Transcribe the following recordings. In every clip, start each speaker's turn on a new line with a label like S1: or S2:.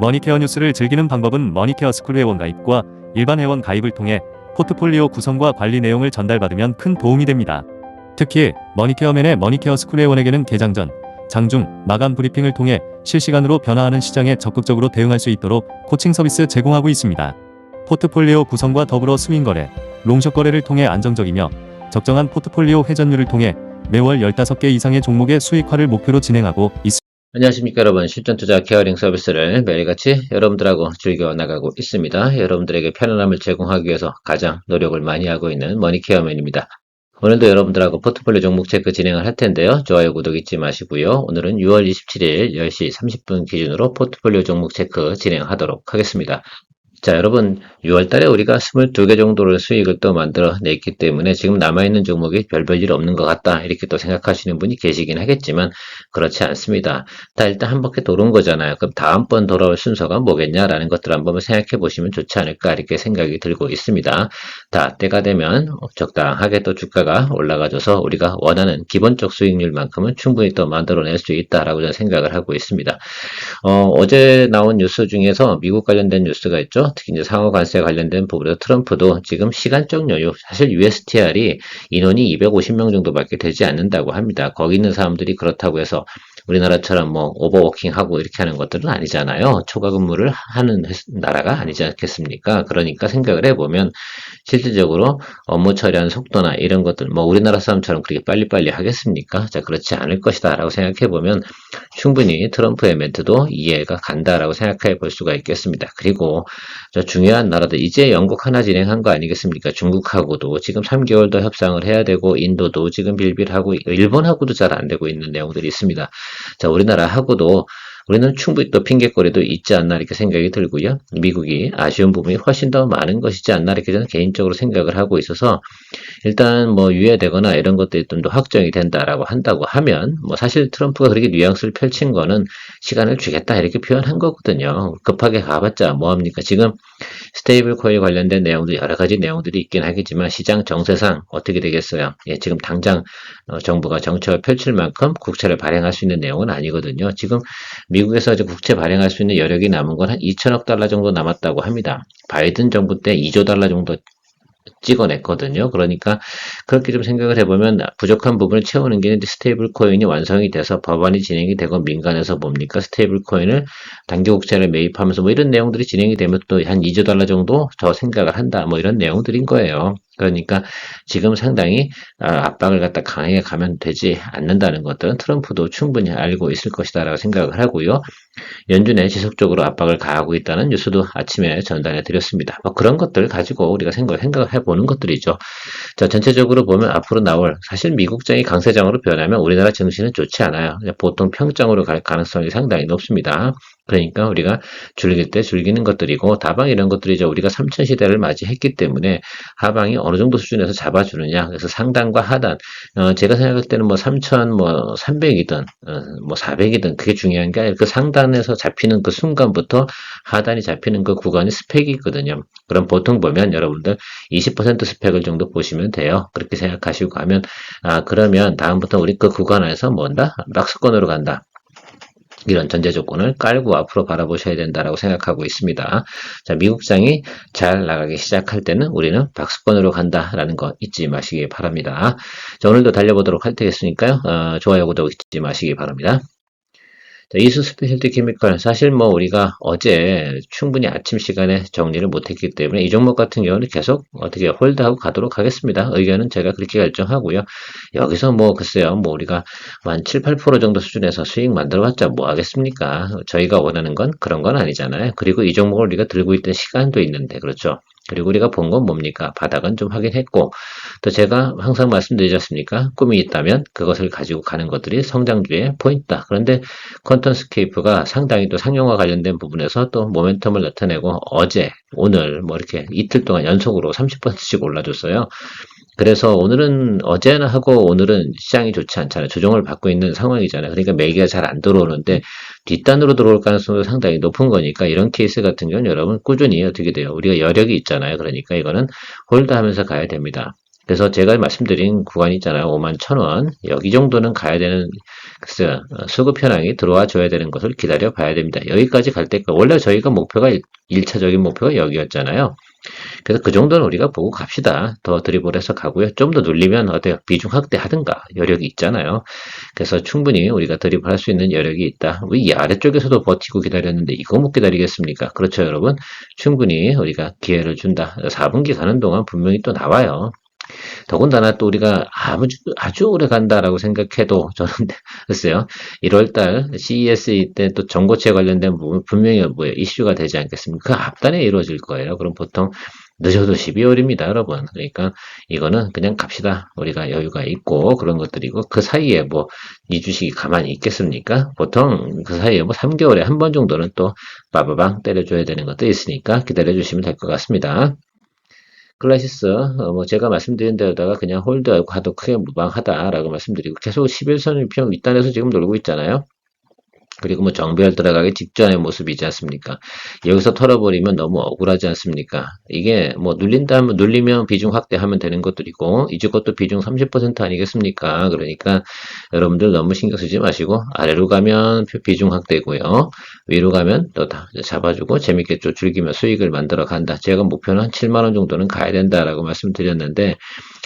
S1: 머니케어 뉴스를 즐기는 방법은 머니케어 스쿨 회원 가입과 일반 회원 가입을 통해 포트폴리오 구성과 관리 내용을 전달받으면 큰 도움이 됩니다. 특히 머니케어맨의 머니케어 스쿨 회원에게는 개장 전, 장중, 마감 브리핑을 통해 실시간으로 변화하는 시장에 적극적으로 대응할 수 있도록 코칭 서비스 제공하고 있습니다. 포트폴리오 구성과 더불어 스윙 거래, 롱숏 거래를 통해 안정적이며 적정한 포트폴리오 회전율을 통해 매월 15개 이상의 종목의 수익화를 목표로 진행하고 있습니다.
S2: 안녕하십니까 여러분, 실전투자 케어링 서비스를 매일같이 여러분들하고 즐겨 나가고 있습니다. 여러분들에게 편안함을 제공하기 위해서 가장 노력을 많이 하고 있는 머니케어맨입니다. 오늘도 여러분들하고 포트폴리오 종목 체크 진행을 할 텐데요. 좋아요, 구독 잊지 마시고요. 오늘은 6월 27일 10시 30분 기준으로 포트폴리오 종목 체크 진행하도록 하겠습니다. 자, 여러분 6월달에 우리가 22개 정도를 수익을 또 만들어냈기 때문에 지금 남아있는 종목이 별 없는 것 같다 이렇게 또 생각하시는 분이 계시긴 하겠지만 그렇지 않습니다. 다 일단 한 바퀴 도는 거잖아요. 그럼 다음번 돌아올 순서가 뭐겠냐라는 것들 한번 생각해 보시면 좋지 않을까 이렇게 생각이 들고 있습니다. 다 때가 되면 적당하게 또 주가가 올라가줘서 우리가 원하는 기본적 수익률만큼은 충분히 또 만들어낼 수 있다라고 저는 생각을 하고 있습니다. 어제 나온 뉴스 중에서 미국 관련된 뉴스가 있죠. 특히 이제 상호 관세 관련된 부분에서 트럼프도 지금 시간적 여유, 사실 USTR이 인원이 250명 정도밖에 되지 않는다고 합니다. 거기 있는 사람들이 그렇다고 해서 우리나라처럼 뭐 오버워킹하고 이렇게 하는 것들은 아니잖아요. 초과 근무를 하는 나라가 아니지 않겠습니까? 그러니까 생각을 해보면 실질적으로 업무 처리하는 속도나 이런 것들, 뭐 우리나라 사람처럼 그렇게 빨리빨리 하겠습니까? 자, 그렇지 않을 것이다 라고 생각해보면 충분히 트럼프의 멘트도 이해가 간다라고 생각해 볼 수가 있겠습니다. 그리고 저 중요한 나라들, 이제 영국 하나 진행한 거 아니겠습니까? 중국하고도 지금 3개월 더 협상을 해야 되고, 인도도 지금 빌빌하고, 일본하고도 잘 안 되고 있는 내용들이 있습니다. 자, 우리나라하고도 우리는 충분히 또 핑계거리도 있지 않나 이렇게 생각이 들고요. 미국이 아쉬운 부분이 훨씬 더 많은 것이지 않나 이렇게 저는 개인적으로 생각을 하고 있어서 일단 뭐 유예되거나 이런 것들이 좀 더 확정이 된다라고 한다고 하면 뭐 사실 트럼프가 그렇게 뉘앙스를 펼친 거는 시간을 주겠다 이렇게 표현한 거거든요. 급하게 가봤자 뭐합니까? 지금 스테이블 코인 관련된 내용도 여러 가지 내용들이 있긴 하겠지만 시장 정세상 어떻게 되겠어요? 예, 지금 당장 정부가 정책을 펼칠 만큼 국채를 발행할 수 있는 내용은 아니거든요. 지금 미국에서 이제 국채 발행할 수 있는 여력이 남은 건 한 2천억 달러 정도 남았다고 합니다. 바이든 정부 때 2조 달러 정도 찍어냈거든요. 그러니까 그렇게 좀 생각을 해보면 부족한 부분을 채우는 게 이제 스테이블 코인이 완성이 돼서 법안이 진행이 되고 민간에서 뭡니까 스테이블 코인을 단기 국채를 매입하면서 뭐 이런 내용들이 진행이 되면 또 한 2조 달러 정도 더 생각을 한다 뭐 이런 내용들인 거예요. 그러니까 지금 상당히 압박을 갖다 강하게 가면 되지 않는다는 것들은 트럼프도 충분히 알고 있을 것이다라고 생각을 하고요. 연준에 지속적으로 압박을 가하고 있다는 뉴스도 아침에 전달해 드렸습니다. 뭐 그런 것들 가지고 우리가 생각을 해보는 것들이죠. 자, 전체적으로 보면 앞으로 나올 사실 미국장이 강세장으로 변하면 우리나라 증시는 좋지 않아요. 보통 평장으로 갈 가능성이 상당히 높습니다. 그러니까 우리가 즐길 때 즐기는 것들이고 다방 이런 것들이 이제 우리가 3천 시대를 맞이했기 때문에 하방이 어느 정도 수준에서 잡아주느냐. 그래서 상단과 하단 제가 생각할 때는 뭐 3천 뭐 300이든 뭐 400이든 그게 중요한 게 아니라 그 상단에서 잡히는 그 순간부터 하단이 잡히는 그 구간이 스펙이 있거든요. 그럼 보통 보면 여러분들 20% 스펙을 정도 보시면 돼요. 그렇게 생각하시고 가면 그러면 다음부터 우리 그 구간 안에서 뭔다? 박스권으로 간다. 이런 전제 조건을 깔고 앞으로 바라보셔야 된다라고 생각하고 있습니다. 자, 미국장이 잘 나가기 시작할 때는 우리는 박스권으로 간다라는 거 잊지 마시기 바랍니다. 자, 오늘도 달려보도록 할 테겠으니까요. 좋아요, 구독 잊지 마시기 바랍니다. 자, 이수 스페셜티 케미컬 사실 뭐 우리가 어제 충분히 아침 시간에 정리를 못했기 때문에 이 종목 같은 경우는 계속 어떻게 홀드하고 가도록 하겠습니다. 의견은 제가 그렇게 결정하고요. 여기서 뭐 글쎄요 뭐 우리가 한 7, 8% 정도 수준에서 수익 만들어봤자 뭐 하겠습니까? 저희가 원하는 건 그런 건 아니잖아요. 그리고 이 종목을 우리가 들고 있던 시간도 있는데 그렇죠. 그리고 우리가 본 건 뭡니까? 바닥은 좀 확인했고 또 제가 항상 말씀드리지 않습니까? 꿈이 있다면 그것을 가지고 가는 것들이 성장주의 포인트다. 그런데 퀀텀스케이프가 상당히 또 상용화 관련된 부분에서 또 모멘텀을 나타내고 어제, 오늘 뭐 이렇게 이틀 동안 연속으로 30%씩 올라줬어요. 그래서 오늘은 어제나 하고 오늘은 시장이 좋지 않잖아요. 조정을 받고 있는 상황이잖아요. 그러니까 매기가 잘 안 들어오는데 뒷단으로 들어올 가능성도 상당히 높은 거니까 이런 케이스 같은 경우는 여러분 꾸준히 어떻게 돼요? 우리가 여력이 있잖아요. 그러니까 이거는 홀드하면서 가야 됩니다. 그래서 제가 말씀드린 구간 있잖아요. 51,000원. 여기 정도는 가야 되는, 글쎄요, 수급 현황이 들어와 줘야 되는 것을 기다려 봐야 됩니다. 여기까지 갈 때까지, 원래 저희가 목표가 1차적인 목표가 여기였잖아요. 그래서 그 정도는 우리가 보고 갑시다. 더 드리블해서 가고요. 좀 더 눌리면 어때요? 비중 확대하든가 여력이 있잖아요. 그래서 충분히 우리가 드리블할 수 있는 여력이 있다. 이 아래쪽에서도 버티고 기다렸는데 이거 못 기다리겠습니까? 그렇죠, 여러분? 충분히 우리가 기회를 준다. 4분기 가는 동안 분명히 또 나와요. 더군다나 또 우리가 아주 오래 간다라고 생각해도 저는 글쎄요. 1월달 CES 때 또 전고체 관련된 부분 분명히 뭐예요? 이슈가 되지 않겠습니까? 그 앞단에 이루어질 거예요. 그럼 보통 늦어도 12월입니다, 여러분. 그러니까 이거는 그냥 갑시다. 우리가 여유가 있고 그런 것들이고 그 사이에 뭐 이 주식이 가만히 있겠습니까? 보통 그 사이에 뭐 3개월에 한 번 정도는 또 빠바방 때려줘야 되는 것도 있으니까 기다려 주시면 될 것 같습니다. 클라시스, 뭐 제가 말씀드린 데다가 그냥 홀드하고 가도 크게 무방하다라고 말씀드리고 계속 11선 일평 윗단에서 지금 놀고 있잖아요. 그리고 뭐 정비할 들어가기 직전의 모습이지 않습니까? 여기서 털어버리면 너무 억울하지 않습니까? 이게 뭐 눌린다면 눌리면 비중 확대하면 되는 것들이고 이제 것도 비중 30% 아니겠습니까? 그러니까 여러분들 너무 신경 쓰지 마시고 아래로 가면 비중 확대고요. 위로 가면 또 다 잡아주고 재밌게 좀 즐기며 수익을 만들어 간다. 제가 목표는 한 7만 원 정도는 가야 된다라고 말씀드렸는데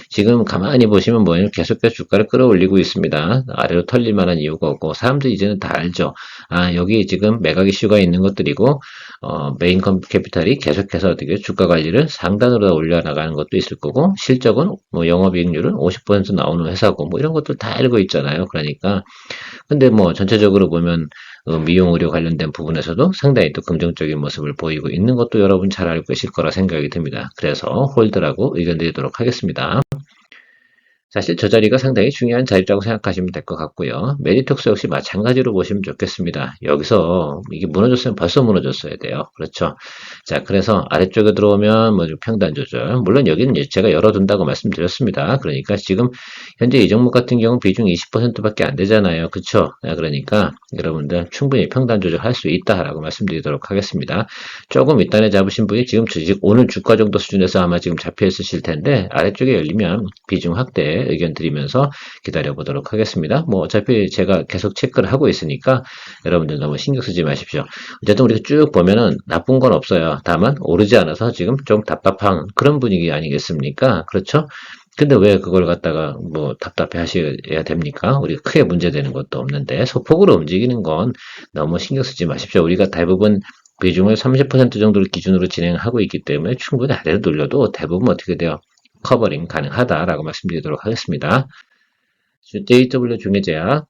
S2: 지금 가만히 보시면 뭐예요? 계속해서 주가를 끌어올리고 있습니다. 아래로 털릴 만한 이유가 없고 사람들이 이제는 다 알죠. 아, 여기 지금 매각 이슈가 있는 것들이고 메인 캐피탈이 계속해서 어떻게 주가 관리를 상단으로 올려나가는 것도 있을 거고 실적은 뭐 영업이익률은 50% 나오는 회사고 뭐 이런 것들 다 알고 있잖아요. 그러니까 근데 뭐 전체적으로 보면 미용 의료 관련된 부분에서도 상당히 또 긍정적인 모습을 보이고 있는 것도 여러분 잘 알고 계실 거라 생각이 듭니다. 그래서 홀드라고 의견 드리도록 하겠습니다. 사실 저 자리가 상당히 중요한 자리라고 생각하시면 될 것 같고요. 메디톡스 역시 마찬가지로 보시면 좋겠습니다. 여기서 이게 무너졌으면 벌써 무너졌어야 돼요. 그렇죠. 자, 그래서 아래쪽에 들어오면 뭐 평단 조절. 물론 여기는 제가 열어둔다고 말씀드렸습니다. 그러니까 지금 현재 이 종목 같은 경우 비중 20%밖에 안 되잖아요. 그렇죠. 그러니까 여러분들 충분히 평단 조절할 수 있다라고 말씀드리도록 하겠습니다. 조금 윗단에 잡으신 분이 지금 오늘 주가 정도 수준에서 아마 지금 잡혀 있으실 텐데 아래쪽에 열리면 비중 확대 의견 드리면서 기다려 보도록 하겠습니다. 뭐 어차피 제가 계속 체크를 하고 있으니까 여러분들 너무 신경 쓰지 마십시오. 어쨌든 우리가 쭉 보면은 나쁜 건 없어요. 다만 오르지 않아서 지금 좀 답답한 그런 분위기 아니겠습니까? 그렇죠? 근데 왜 그걸 갖다가 뭐 답답해 하셔야 됩니까? 우리가 크게 문제되는 것도 없는데 소폭으로 움직이는 건 너무 신경 쓰지 마십시오. 우리가 대부분 비중을 30% 정도를 기준으로 진행하고 있기 때문에 충분히 아래로 돌려도 대부분 어떻게 돼요? 커버링 가능하다라고 말씀드리도록 하겠습니다. JW 중해제약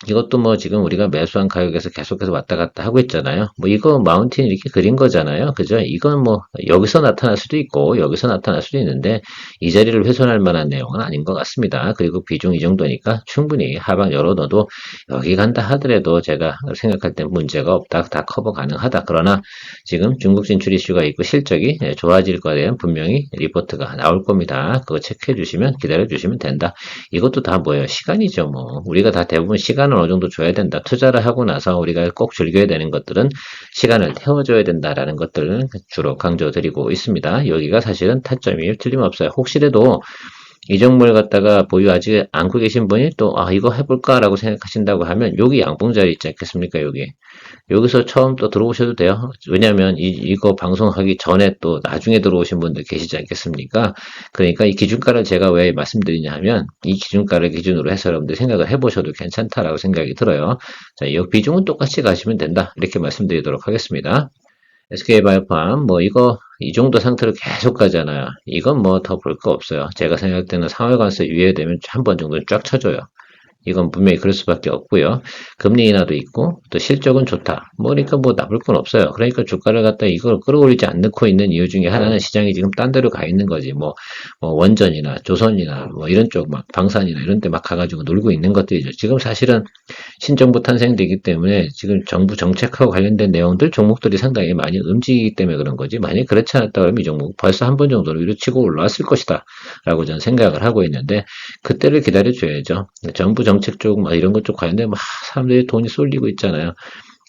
S2: 이것도 뭐 지금 우리가 매수한 가격에서 계속해서 왔다 갔다 하고 있잖아요. 뭐 이거 마운틴 이렇게 그린 거잖아요. 그죠? 이건 뭐 여기서 나타날 수도 있고 여기서 나타날 수도 있는데 이 자리를 훼손할 만한 내용은 아닌 것 같습니다. 그리고 비중 이 정도니까 충분히 하방 열어둬도 여기 간다 하더라도 제가 생각할 때 문제가 없다. 다 커버 가능하다. 그러나 지금 중국 진출 이슈가 있고 실적이 좋아질 거에 대한 분명히 리포트가 나올 겁니다. 그거 체크해 주시면 기다려 주시면 된다. 이것도 다 뭐예요? 시간이죠. 뭐 우리가 다 대부분 시간을 어느 정도 줘야 된다. 투자를 하고 나서 우리가 꼭 즐겨야 되는 것들은 시간을 태워줘야 된다라는 것들을 주로 강조드리고 있습니다. 여기가 사실은 타점이 틀림없어요. 혹시라도 이 종목을 갖다가 보유하지 않고 계신 분이 또, 이거 해볼까라고 생각하신다고 하면, 여기 양봉자리 있지 않겠습니까, 여기. 여기서 처음 또 들어오셔도 돼요. 왜냐면, 이거 방송하기 전에 또 나중에 들어오신 분들 계시지 않겠습니까? 그러니까 이 기준가를 제가 왜 말씀드리냐 하면, 이 기준가를 기준으로 해서 여러분들 생각을 해보셔도 괜찮다라고 생각이 들어요. 자, 이 비중은 똑같이 가시면 된다. 이렇게 말씀드리도록 하겠습니다. SK바이오팜 뭐 이거 이 정도 상태로 계속 가잖아요. 이건 뭐 더 볼 거 없어요. 제가 생각할 때는 상하관세 유예되면 한 번 정도는 쫙 쳐줘요. 이건 분명히 그럴 수밖에 없고요. 금리 인하도 있고 또 실적은 좋다. 뭐 그러니까 뭐 나쁠 건 없어요. 그러니까 주가를 갖다 이걸 끌어올리지 않고 있는 이유 중에 하나는 시장이 지금 딴 데로 가 있는 거지. 뭐 원전이나 조선이나 뭐 이런 쪽 막 방산이나 이런 데 막 가가지고 놀고 있는 것들이죠. 지금 사실은 신정부 탄생되기 때문에 지금 정부 정책하고 관련된 내용들 종목들이 상당히 많이 움직이기 때문에 그런 거지. 만약 그렇지 않았다 그러면 이 종목 벌써 한 번 정도는 위로 치고 올라왔을 것이다. 라고 저는 생각을 하고 있는데 그때를 기다려 줘야죠. 정부 정책 쪽, 이런 것 쪽 관련된 사람들이 돈이 쏠리고 있잖아요.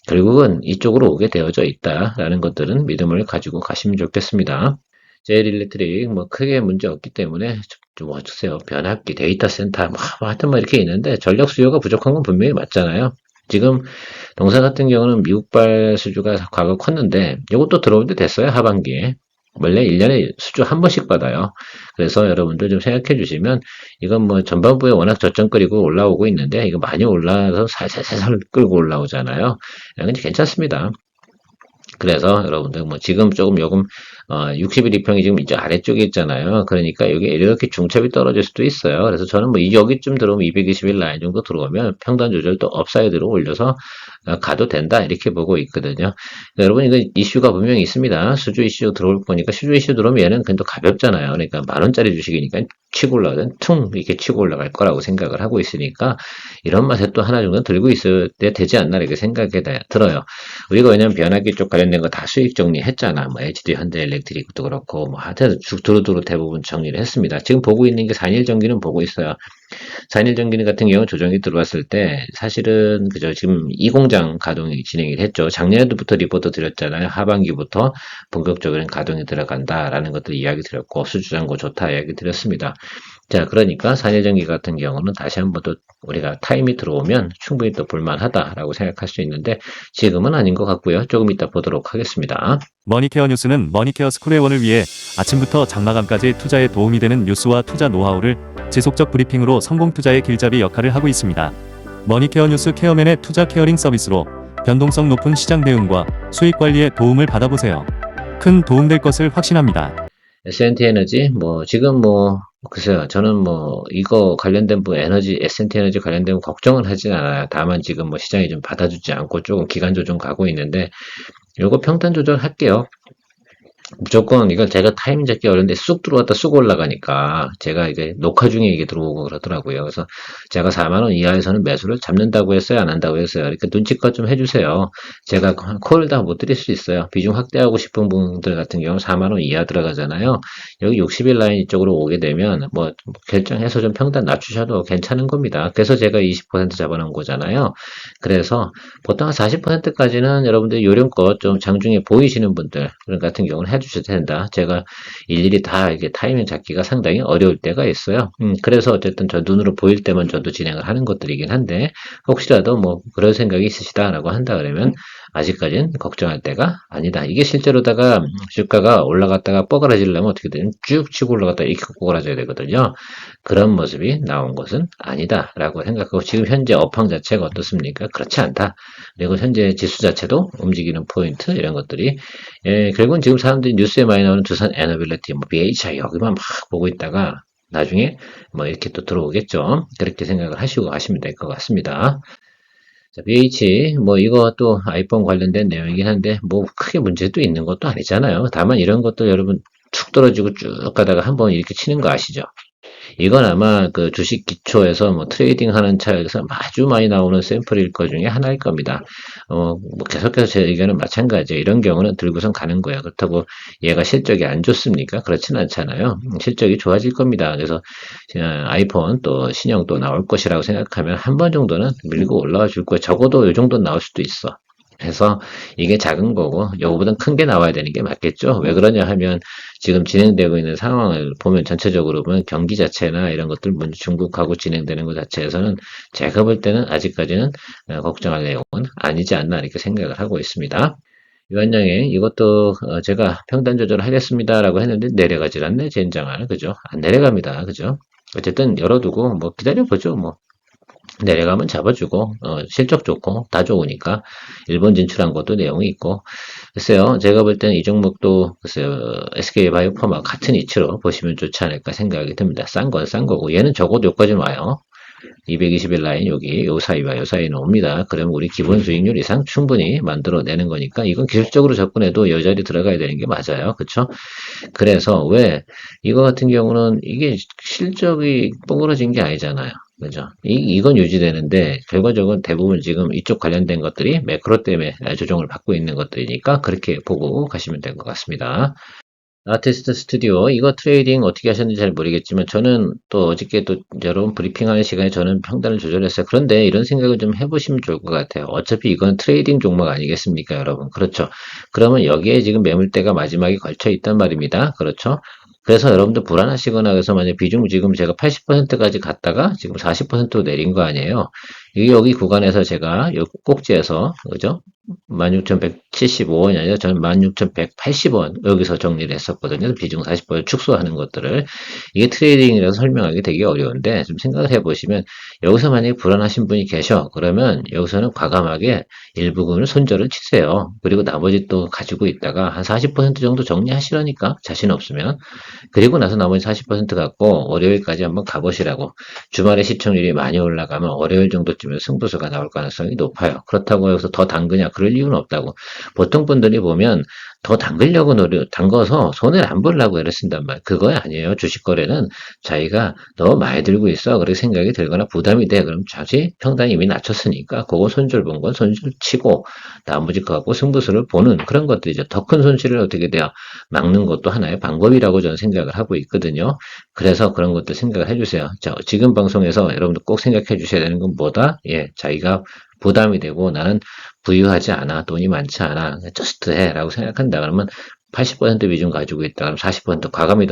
S2: 결국은 이쪽으로 오게 되어져 있다라는 것들은 믿음을 가지고 가시면 좋겠습니다. 제일 일렉트릭 뭐 크게 문제 없기 때문에 좀 와주세요. 변압기, 데이터 센터, 하여튼 뭐 이렇게 있는데 전력 수요가 부족한 건 분명히 맞잖아요. 지금 동사 같은 경우는 미국발 수주가 과거 컸는데 이것도 들어올 때 됐어요. 하반기에. 원래 1년에 수주 한 번씩 받아요. 그래서 여러분들 좀 생각해 주시면 이건 뭐 전반부에 워낙 저점거리고 올라오고 있는데 이거 많이 올라서 살살살살 끌고 올라오잖아요. 근데 괜찮습니다. 그래서 여러분들 뭐 지금 조금 요금 60일 이평이 지금 이제 아래쪽에 있잖아요. 그러니까 여기 이렇게 중첩이 떨어질 수도 있어요. 그래서 저는 뭐 여기쯤 들어오면 220일 라인 정도 들어오면 평단 조절도 업사이드로 올려서 가도 된다 이렇게 보고 있거든요. 그러니까 여러분 이거 이슈가 분명히 있습니다. 수주 이슈 들어올 거니까 수주 이슈 들어오면 얘는 그래도 가볍잖아요. 그러니까 10,000원짜리 주식이니까 치고 올라가든 퉁 이렇게 치고 올라갈 거라고 생각을 하고 있으니까 이런 맛에 또 하나 정도 들고 있어야 되지 않나 이렇게 생각이 들어요. 우리가 왜냐면 변압기 쪽 관련된 거 다 수익 정리했잖아. 뭐 HD 현대엘렉트릭도 그렇고 뭐 하여튼 두루두루 대부분 정리를 했습니다. 지금 보고 있는 게 4일 전기는 보고 있어요. 4일 전기 같은 경우 조정이 들어왔을 때 사실은 그저 지금 이 공장 가동이 진행을 했죠. 작년에도부터 리포트 드렸잖아요. 하반기부터 본격적으로 가동이 들어간다라는 것들 이야기 드렸고 수주장고 좋다 이야기 드렸습니다. 자, 그러니까 4일 전기 같은 경우는 다시 한번 또 우리가 타임이 들어오면 충분히 또 볼만하다라고 생각할 수 있는데 지금은 아닌 것 같고요. 조금 이따 보도록 하겠습니다.
S1: 머니케어 뉴스는 머니케어 스쿨회원을 위해 아침부터 장마감까지 투자에 도움이 되는 뉴스와 투자 노하우를 지속적 브리핑으로 성공 투자의 길잡이 역할을 하고 있습니다. 머니케어 뉴스 케어맨의 투자 케어링 서비스로 변동성 높은 시장 대응과 수익 관리에 도움을 받아보세요. 큰 도움될 것을 확신합니다.
S2: S&T 에너지, 뭐, 지금 뭐, 글쎄요, 저는 뭐, 이거 관련된 뭐, 에너지, S&T 에너지 관련된 걱정은 하진 않아요. 다만 지금 뭐, 시장이 좀 받아주지 않고 조금 기간 조정 가고 있는데, 요거 평단 조절할게요. 무조건 이건 제가 타이밍 잡기 어려운데 쑥 들어왔다 쑥 올라가니까 제가 이게 녹화 중에 이게 들어오고 그러더라고요. 그래서 제가 4만 원 이하에서는 매수를 잡는다고 했어요, 안 한다고 했어요. 그러니까 눈치껏 좀 해주세요. 제가 콜을 다 못 드릴 수 있어요. 비중 확대하고 싶은 분들 같은 경우 4만 원 이하 들어가잖아요. 여기 60일 라인 이쪽으로 오게 되면 뭐 결정해서 좀 평단 낮추셔도 괜찮은 겁니다. 그래서 제가 20% 잡아놓은 거잖아요. 그래서 보통 한 40%까지는 여러분들 요령껏 좀 장중에 보이시는 분들 그런 같은 경우는 해주셔도 된다. 제가 일일이 다 이게 타이밍 잡기가 상당히 어려울 때가 있어요. 그래서 어쨌든 저 눈으로 보일 때만 저도 진행을 하는 것들이긴 한데 혹시라도 뭐 그런 생각이 있으시다라고 한다 그러면 아직까지는 걱정할 때가 아니다. 이게 실제로다가 주가가 올라갔다가 뻐그라지려면 어떻게 되냐면 쭉 치고 올라갔다 이렇게 뻐그라져야 되거든요. 그런 모습이 나온 것은 아니다라고 생각하고 지금 현재 업황 자체가 어떻습니까? 그렇지 않다. 그리고 현재 지수 자체도 움직이는 포인트 이런 것들이 결국은 지금 사람들이 뉴스에 많이 나오는 두산 에너빌리티, 뭐 BHI 여기만 막 보고 있다가 나중에 뭐 이렇게 또 들어오겠죠. 그렇게 생각을 하시고 가시면 될 것 같습니다. 자, BH, 뭐 이거 또 아이폰 관련된 내용이긴 한데 뭐 크게 문제도 있는 것도 아니잖아요. 다만 이런 것들 여러분 툭 떨어지고 쭉 가다가 한번 이렇게 치는 거 아시죠? 이건 아마 그 주식 기초에서 뭐 트레이딩 하는 차에서 아주 많이 나오는 샘플일 것 중에 하나일 겁니다. 뭐 계속해서 제 의견은 마찬가지예요. 이런 경우는 들고선 가는 거예요. 그렇다고 얘가 실적이 안 좋습니까? 그렇진 않잖아요. 실적이 좋아질 겁니다. 그래서 아이폰 또 신형 또 나올 것이라고 생각하면 한 번 정도는 밀고 올라와 줄 거예요. 적어도 이 정도 나올 수도 있어. 그래서 이게 작은 거고 요거보단 큰 게 나와야 되는 게 맞겠죠. 왜 그러냐 하면 지금 진행되고 있는 상황을 보면 전체적으로 보면 경기 자체나 이런 것들 중국하고 진행되는 것 자체에서는 제가 볼 때는 아직까지는 걱정할 내용은 아니지 않나 이렇게 생각을 하고 있습니다. 유한양에 이것도 제가 평단 조절을 하겠습니다라고 했는데 내려가질 않네 젠장을 그죠? 안 내려갑니다 그죠? 어쨌든 열어두고 뭐 기다려보죠 뭐. 내려가면 잡아주고 실적 좋고 다 좋으니까 일본 진출한 것도 내용이 있고 글쎄요 제가 볼 때는 이 종목도 글쎄요 SK바이오파마 같은 이치로 보시면 좋지 않을까 생각이 듭니다. 싼 건 싼 거고 얘는 적어도 여기까지는 와요. 220일 라인 여기 요 사이와 요 사이는 옵니다. 그러면 우리 기본 수익률 이상 충분히 만들어내는 거니까 이건 기술적으로 접근해도 여 자리 들어가야 되는 게 맞아요. 그렇죠? 그래서 왜 이거 같은 경우는 이게 실적이 뽀그러진 게 아니잖아요. 그죠? 이건 유지되는데 결과적으로 대부분 지금 이쪽 관련된 것들이 매크로 때문에 조정을 받고 있는 것들이니까 그렇게 보고 가시면 될 것 같습니다. 아티스트 스튜디오 이거 트레이딩 어떻게 하셨는지 잘 모르겠지만 저는 또 어저께 또 여러분 브리핑하는 시간에 저는 평단을 조절했어요. 그런데 이런 생각을 좀 해보시면 좋을 것 같아요. 어차피 이건 트레이딩 종목 아니겠습니까, 여러분? 그렇죠. 그러면 여기에 지금 매물대가 마지막에 걸쳐 있단 말입니다. 그렇죠? 그래서 여러분들 불안하시거나 그래서 만약 비중 지금 제가 80%까지 갔다가 지금 40% 내린 거 아니에요. 이게 여기 구간에서 제가 요 꼭지에서 그죠? 16,175원이 아니라 저는 16,180원 여기서 정리를 했었거든요. 비중 40% 축소하는 것들을. 이게 트레이딩이라서 설명하기 되게 어려운데 좀 생각을 해보시면 여기서 만약에 불안하신 분이 계셔. 그러면 여기서는 과감하게 일부분을 손절을 치세요. 그리고 나머지 또 가지고 있다가 한 40% 정도 정리하시라니까 자신 없으면. 그리고 나서 나머지 40% 갖고 월요일까지 한번 가보시라고. 주말에 시청률이 많이 올라가면 월요일 정도쯤에 승부수가 나올 가능성이 높아요. 그렇다고 해서 더 담그냐? 그럴 이유는 없다고. 보통 분들이 보면 더 담그려고 담궈서 손해를 안 보려고 애를 쓴단 말이에요. 그거 아니에요. 주식 거래는 자기가 너무 많이 들고 있어. 그렇게 생각이 들거나 부담이 돼. 그럼 자기 평단이 이미 낮췄으니까 그거 손절 본 건 손절 치고 나머지 거 갖고 승부수를 보는 그런 것들이죠. 더 큰 손실을 어떻게 돼요? 막는 것도 하나의 방법이라고 저는 생각을 하고 있거든요. 그래서 그런 것도 생각을 해주세요. 자, 지금 방송에서 여러분들 꼭 생각해 주셔야 되는 건 뭐다? 예, 자기가 부담이 되고 나는 부유하지 않아, 돈이 많지 않아, 저스트 해라고 생각한다 그러면 80% 비중 가지고 있다 그러면 40% 과감히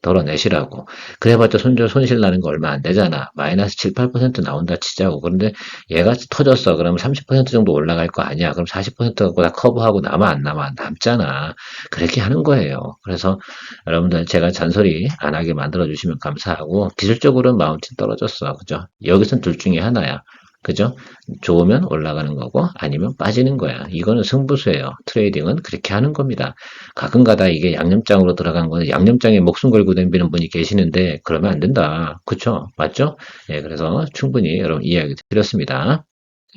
S2: 덜어내시라고. 그래봤자 손실 나는 거 얼마 안 되잖아. 마이너스 7, 8% 나온다 치자고. 그런데 얘가 터졌어. 그러면 30% 정도 올라갈 거 아니야. 그럼 40% 갖고 다 커버하고 남아 안 남아? 남잖아. 그렇게 하는 거예요. 그래서 여러분들 제가 잔소리 안 하게 만들어주시면 감사하고 기술적으로는 마운틴 떨어졌어. 그죠? 여기선 둘 중에 하나야. 그죠? 좋으면 올라가는 거고 아니면 빠지는 거야. 이거는 승부수예요. 트레이딩은 그렇게 하는 겁니다. 가끔가다 이게 양념장으로 들어간 거는 양념장에 목숨 걸고 덤비는 분이 계시는데 그러면 안 된다. 그쵸? 맞죠? 예, 그래서 충분히 여러분 이야기 드렸습니다.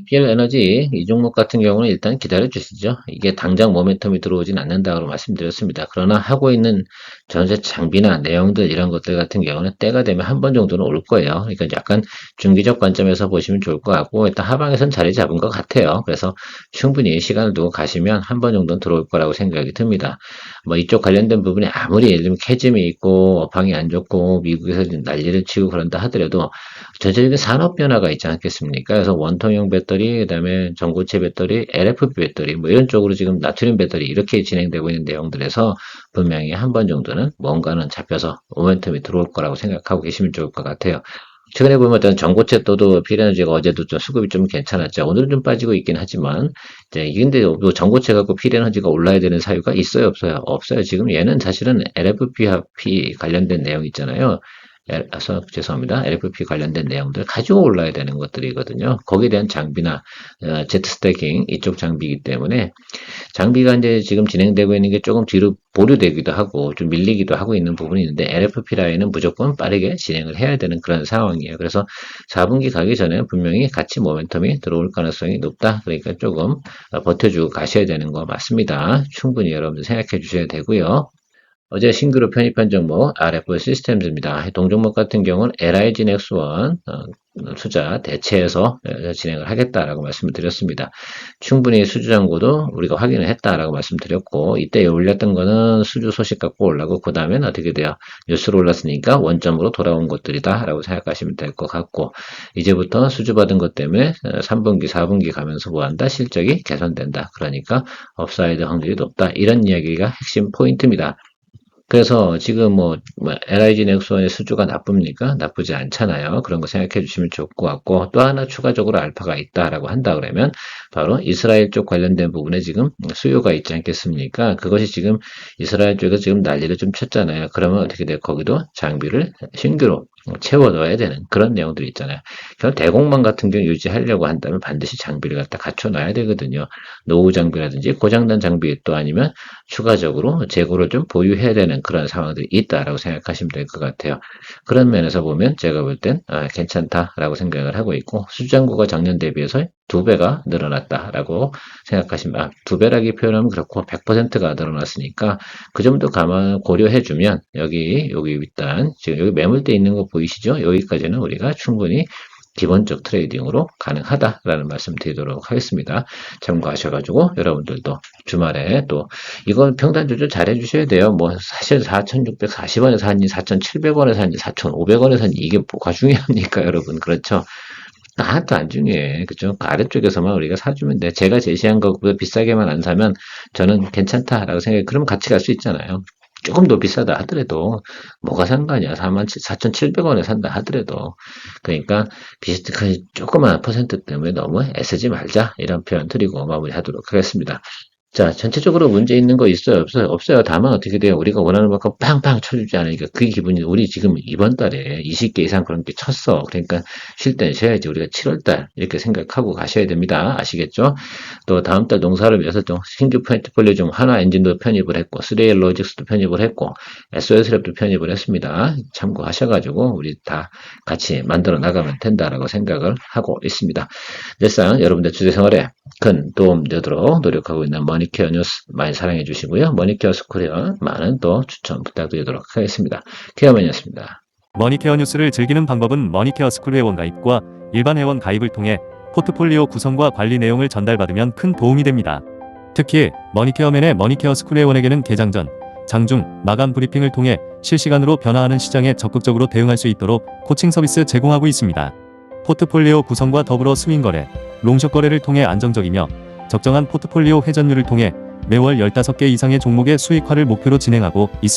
S2: PL 에너지 이 종목 같은 경우는 일단 기다려 주시죠. 이게 당장 모멘텀이 들어오진 않는다고 말씀드렸습니다. 그러나 하고 있는 전세 장비나 내용들 이런 것들 같은 경우는 때가 되면 한 번 정도는 올 거예요. 그러니까 약간 중기적 관점에서 보시면 좋을 것 같고 일단 하방에선 자리 잡은 것 같아요. 그래서 충분히 시간을 두고 가시면 한 번 정도는 들어올 거라고 생각이 듭니다. 뭐 이쪽 관련된 부분이 아무리 예를 들면 캐즘이 있고 업황이 안 좋고 미국에서 난리를 치고 그런다 하더라도 전체적인 산업 변화가 있지 않겠습니까? 그래서 원통형 배터리, 그다음에 전고체 배터리, LFP 배터리, 뭐 이런 쪽으로 지금 나트륨 배터리 이렇게 진행되고 있는 내용들에서 분명히 한 번 정도는 뭔가는 잡혀서 모멘텀이 들어올 거라고 생각하고 계시면 좋을 것 같아요. 최근에 보면 어떤 전고체 또도 필에너지가 어제도 좀 수급이 좀 괜찮았죠. 오늘은 좀 빠지고 있긴 하지만 이제 근데 또 전고체 갖고 필에너지가 올라야 되는 사유가 있어요, 없어요? 없어요. 지금 얘는 사실은 LFP 관련된 내용 있잖아요. 죄송합니다. LFP 관련된 내용들 가지고 올라야 되는 것들이거든요. 거기에 대한 장비나 제트 스태킹 이쪽 장비이기 때문에 장비가 이제 지금 진행되고 있는 게 조금 뒤로 보류되기도 하고 좀 밀리기도 하고 있는 부분이 있는데 LFP 라인은 무조건 빠르게 진행을 해야 되는 그런 상황이에요. 그래서 4분기 가기 전에 분명히 같이 모멘텀이 들어올 가능성이 높다. 그러니까 조금 버텨주고 가셔야 되는 거 맞습니다. 충분히 여러분들 생각해 주셔야 되고요. 어제 신규로 편입한 종목 RF 시스템즈입니다. 동종목 같은 경우는 LIG 넥스원 투자 대체해서 진행을 하겠다라고 말씀을 드렸습니다. 충분히 수주 잔고도 우리가 확인을 했다라고 말씀드렸고 이때 올렸던 거는 수주 소식 갖고 올라고 그 다음엔 어떻게 돼요? 뉴스로 올랐으니까 원점으로 돌아온 것들이다라고 생각하시면 될 것 같고 이제부터 수주 받은 것 때문에 3분기, 4분기 가면서 뭐한다? 실적이 개선된다. 그러니까 업사이드 확률이 높다. 이런 이야기가 핵심 포인트입니다. 그래서 지금 LIG 넥슨의 수주가 나쁩니까? 나쁘지 않잖아요. 그런 거 생각해 주시면 좋을 것 같고, 또 하나 추가적으로 알파가 있다라고 한다 그러면, 바로 이스라엘 쪽 관련된 부분에 지금 수요가 있지 않겠습니까? 그것이 지금 이스라엘 쪽에서 지금 난리를 좀 쳤잖아요. 그러면 어떻게 돼요? 거기도 장비를 신규로 채워 넣어야 되는 그런 내용들이 있잖아요. 결국 대공망 같은 경우 유지하려고 한다면 반드시 장비를 갖다 갖춰 놔야 되거든요. 노후 장비라든지 고장난 장비 또 아니면 추가적으로 재고를 좀 보유해야 되는 그런 상황들이 있다라고 생각하시면 될 것 같아요. 그런 면에서 보면 제가 볼 땐 괜찮다라고 생각을 하고 있고 수장고가 작년 대비해서 2배가 늘어났다라고 생각하시면 2배라기 표현하면 그렇고 100%가 늘어났으니까 그 점도 고려해주면 여기 일단 지금 여기 매물대 있는 거 보이시죠? 여기까지는 우리가 충분히 기본적 트레이딩으로 가능하다라는 말씀 드리도록 하겠습니다. 참고하셔가지고 여러분들도 주말에 또 이건 평단 조절 잘 해주셔야 돼요. 뭐 사실 4,640원에 샀니, 4,700원에 샀니, 4,500원에 샀니 이게 뭐가 중요합니까, 여러분? 그렇죠? 하나도 안 중요해. 그죠? 그 아래쪽에서만 우리가 사주면 돼. 제가 제시한 것보다 비싸게만 안 사면 저는 괜찮다라고 생각해. 그럼 같이 갈 수 있잖아요. 조금 더 비싸다 하더라도 뭐가 상관이야. 4,700원에 산다 하더라도. 그러니까 비슷하게 조그만 퍼센트 때문에 너무 애쓰지 말자. 이런 표현 드리고 마무리하도록 하겠습니다. 자, 전체적으로 문제 있는 거 있어요? 없어요? 없어요. 다만 어떻게 돼요? 우리가 원하는 만큼 빵빵 쳐주지 않으니까 그 기분이, 우리 지금 이번 달에 20개 이상 그런 게 쳤어. 그러니까 쉴 땐 쉬어야지. 우리가 7월 달 이렇게 생각하고 가셔야 됩니다. 아시겠죠? 또 다음 달 농사를 위해서 좀 신규 포트폴리오 중 하나 엔진도 편입을 했고, 3L 로직스도 편입을 했고, SOS랩도 편입을 했습니다. 참고하셔가지고 우리 다 같이 만들어 나가면 된다라고 생각을 하고 있습니다. 늘상 여러분들 주제 생활에 큰 도움 되도록 노력하고 있는 머니케어 뉴스 많이 사랑해 주시고요. 머니케어 스쿨이와 많은 또 추천 부탁드리도록 하겠습니다. 케어맨이었습니다.
S1: 머니케어 뉴스를 즐기는 방법은 머니케어 스쿨 회원 가입과 일반 회원 가입을 통해 포트폴리오 구성과 관리 내용을 전달받으면 큰 도움이 됩니다. 특히 머니케어맨의 머니케어 스쿨 회원에게는 개장 전, 장중, 마감 브리핑을 통해 실시간으로 변화하는 시장에 적극적으로 대응할 수 있도록 코칭 서비스 제공하고 있습니다. 포트폴리오 구성과 더불어 스윙 거래, 롱숏 거래를 통해 안정적이며 적정한 포트폴리오 회전율을 통해 매월 15개 이상의 종목의 수익화를 목표로 진행하고 있습니다.